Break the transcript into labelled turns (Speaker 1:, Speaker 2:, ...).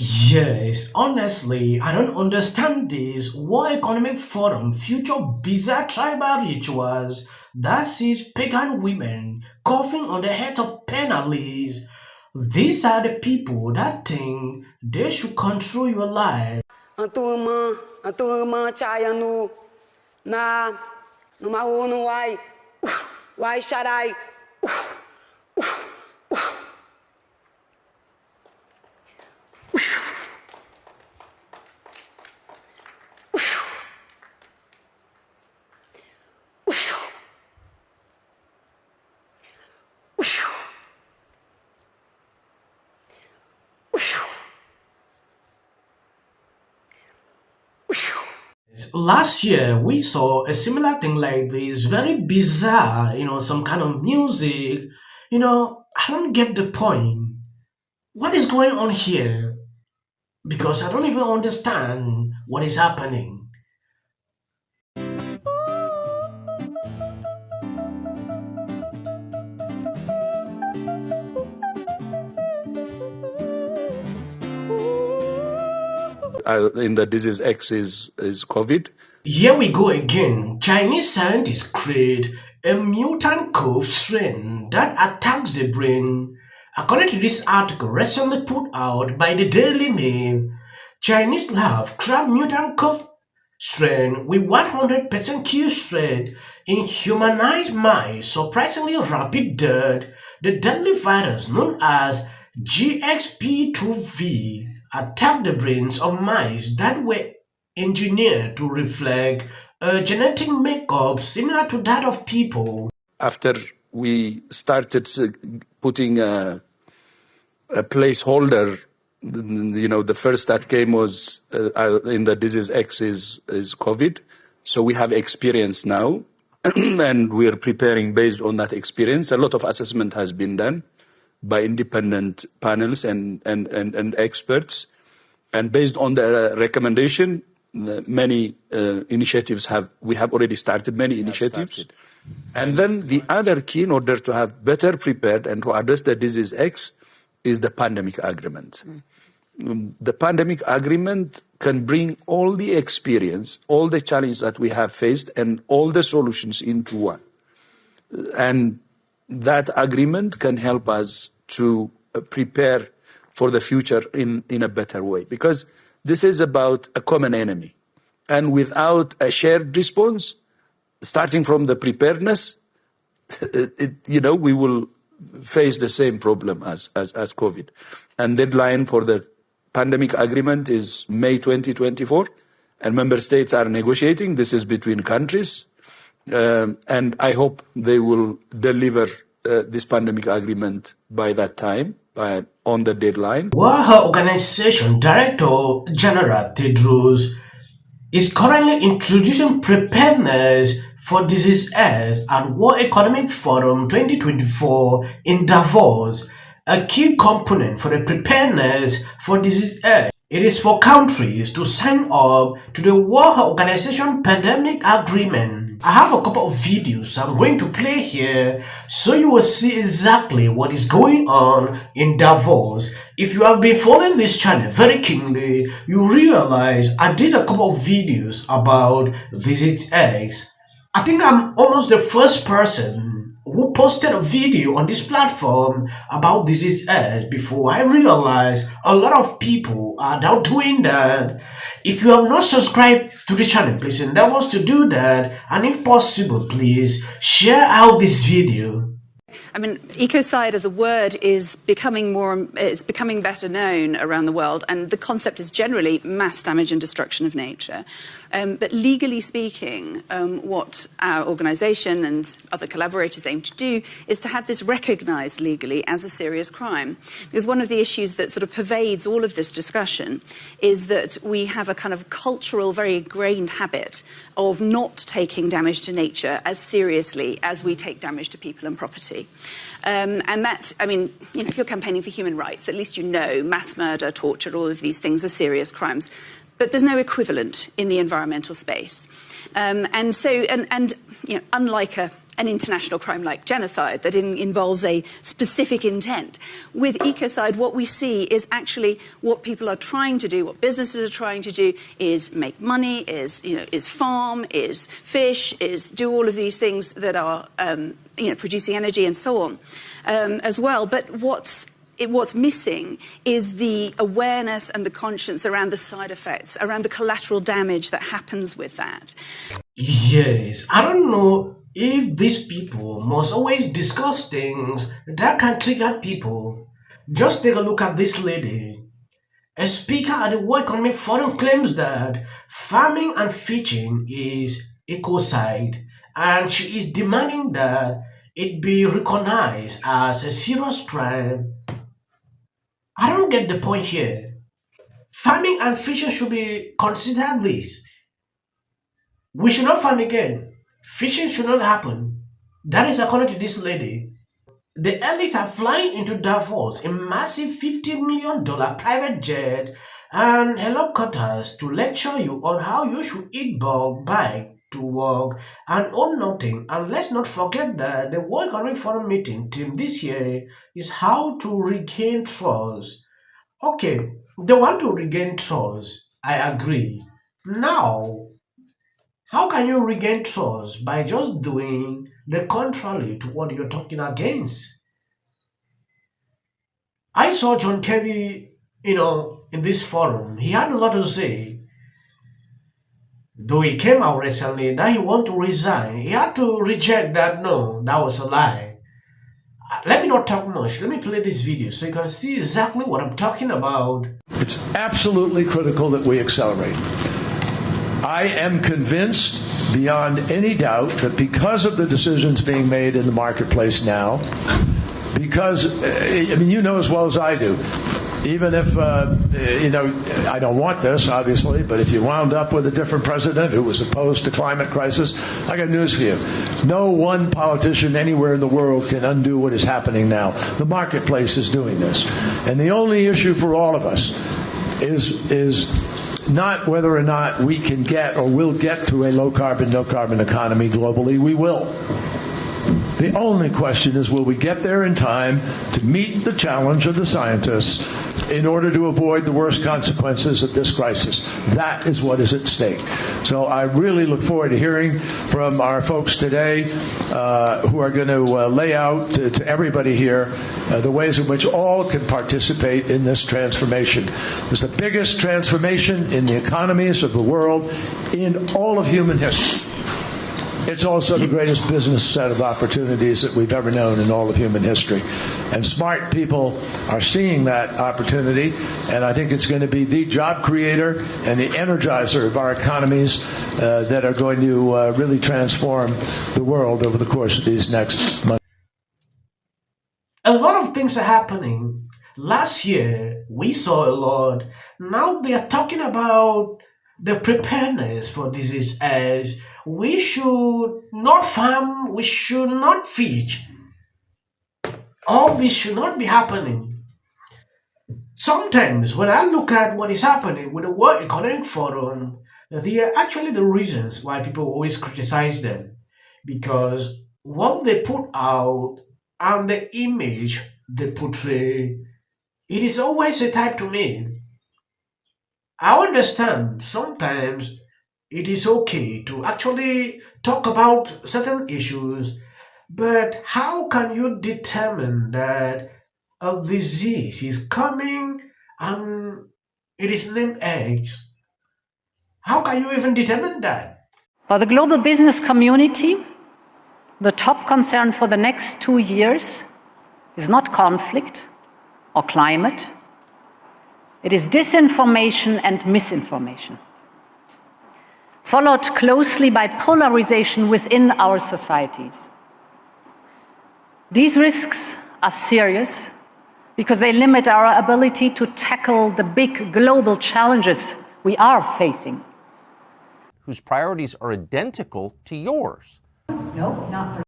Speaker 1: Yes, honestly, I don't understand this. World Economic Forum future bizarre tribal rituals that sees pagan women coughing on the heads of penalists. These are the people that think they should control your life.
Speaker 2: A turma chaya na numa unu wai sharai.
Speaker 1: Last year, we saw a similar thing like this, very bizarre, some kind of music. I don't get the point. What is going on here? Because I don't even understand what is happening.
Speaker 3: In the disease X is COVID.
Speaker 1: Here we go again. Chinese scientists create a mutant cove strain that attacks the brain. According to this article recently put out by the Daily Mail, Chinese lab cracked mutant cove strain with 100% kill rate in humanized mice, surprisingly rapid death. The deadly virus known as GXP2V attacked the brains of mice that were engineered to reflect a genetic makeup similar to that of people.
Speaker 3: After we started putting a placeholder, the first that came was in the disease X is COVID. So we have experience now, and we're preparing based on that experience. A lot of assessment has been done by independent panels and experts. And based on the recommendation, many initiatives we have already started many initiatives. And then the other key in order to have better prepared and to address the disease X is the pandemic agreement. The pandemic agreement can bring all the experience, all the challenges that we have faced and all the solutions into one. And that agreement can help us to prepare for the future in a better way, because this is about a common enemy. And without a shared response, starting from the preparedness, we will face the same problem as COVID. And deadline for the pandemic agreement is May 2024, and member states are negotiating. This is between countries. And I hope they will deliver this pandemic agreement by that time, on the deadline.
Speaker 1: World Health Organization Director General Tedros is currently introducing preparedness for disease X at World Economic Forum 2024 in Davos, a key component for the preparedness for disease X. It is for countries to sign up to the World Health Organization Pandemic Agreement. I have a couple of videos I'm going to play here so you will see exactly what is going on in Davos. If you have been following this channel very keenly, you realize I did a couple of videos about Visit X. I think I'm almost the first person who posted a video on this platform about Disease X before I realized a lot of people are now doing that. If you have not subscribed to the channel, please endeavor to do that, and if possible, please share out this video.
Speaker 4: I mean, ecocide as a word is becoming better known around the world, and the concept is generally mass damage and destruction of nature. But legally speaking, what our organisation and other collaborators aim to do is to have this recognised legally as a serious crime. Because one of the issues that sort of pervades all of this discussion is that we have a kind of cultural, very ingrained habit of not taking damage to nature as seriously as we take damage to people and property. And that, I mean, if you're campaigning for human rights, at least you know mass murder, torture, all of these things are serious crimes. But there's no equivalent in the environmental space. Unlike a an international crime like genocide that involves a specific intent. With ecocide, what we see is actually what people are trying to do, what businesses are trying to do, is make money, is farm, is fish, is do all of these things that are producing energy and so on as well. But what's missing is the awareness and the conscience around the side effects, around the collateral damage that happens with that.
Speaker 1: Yes, I don't know if these people must always discuss things that can trigger people. Just take a look at this lady. A speaker at the World Economic Forum claims that farming and fishing is ecocide, and she is demanding that it be recognized as a serious crime. I don't get the point here. Farming and fishing should be considered this. We should not farm again. Fishing should not happen. That is according to this lady. The elites are flying into Davos in massive $50 million private jet and helicopters to lecture you on how you should eat bulk, bike to work, and own nothing. And let's not forget that the World Economic Forum meeting theme this year is how to regain trust. Okay, they want to regain trust. I agree. Now, how can you regain trust by just doing the contrary to what you're talking against? I saw John Kerry, in this forum. He had a lot to say. Though he came out recently that he wanted to resign, he had to reject that. No, that was a lie. Let me not talk much. Let me play this video so you can see exactly what I'm talking about.
Speaker 5: It's absolutely critical that we accelerate. I am convinced beyond any doubt that because of the decisions being made in the marketplace now, because, you know as well as I do, even if, I don't want this, obviously, but if you wound up with a different president who was opposed to climate crisis, I got news for you. No one politician anywhere in the world can undo what is happening now. The marketplace is doing this. And the only issue for all of us is not whether or not we can get or will get to a low-carbon, no-carbon economy globally. We will. The only question is, will we get there in time to meet the challenge of the scientists in order to avoid the worst consequences of this crisis? That is what is at stake. So I really look forward to hearing from our folks today who are going to lay out to everybody here the ways in which all can participate in this transformation. It's the biggest transformation in the economies of the world in all of human history. It's also the greatest business set of opportunities that we've ever known in all of human history. And smart people are seeing that opportunity, and I think it's going to be the job creator and the energizer of our economies that are going to really transform the world over the course of these next months.
Speaker 1: A lot of things are happening. Last year, we saw a lot. Now they are talking about the preparedness for disease as we should not farm, we should not fish. All this should not be happening. Sometimes when I look at what is happening with the World Economic Forum, they are actually the reasons why people always criticize them. Because what they put out and the image they portray, it is always a type to me. I understand sometimes it is okay to actually talk about certain issues, but how can you determine that a disease is coming and it is named AIDS? How can you even determine that?
Speaker 6: For the global business community, the top concern for the next 2 years is not conflict or climate. It is disinformation and misinformation, followed closely by polarization within our societies. These risks are serious because they limit our ability to tackle the big global challenges we are facing.
Speaker 7: Whose priorities are identical to yours.
Speaker 8: Nope, not for